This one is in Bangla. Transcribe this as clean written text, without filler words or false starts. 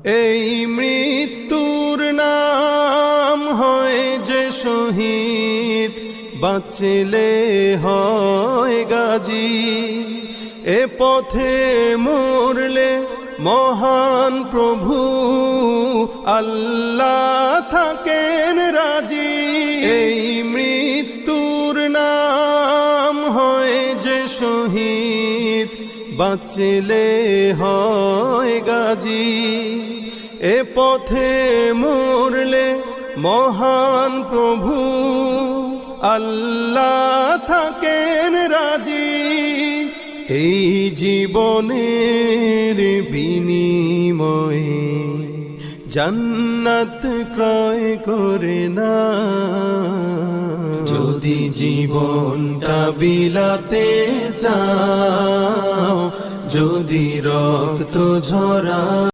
এই মৃত্যুর নাম হয় যে শহীদ, বাঁচলে হয় গাজী। এ পথে মরলে মহান প্রভু আল্লাহ থাকেন রাজি। এই মৃত্যুর নাম হয় যে শহীদ, বাঁচলে হয় গাজী। এ পথে মরলে মহান প্রভু আল্লাহ থাকেন রাজি। এই জীবনের বিনিময়ে জান্নাত ক্রয় করে না, যদি জীবনটা বিলাতে চাও, যদি রক্ত ঝরা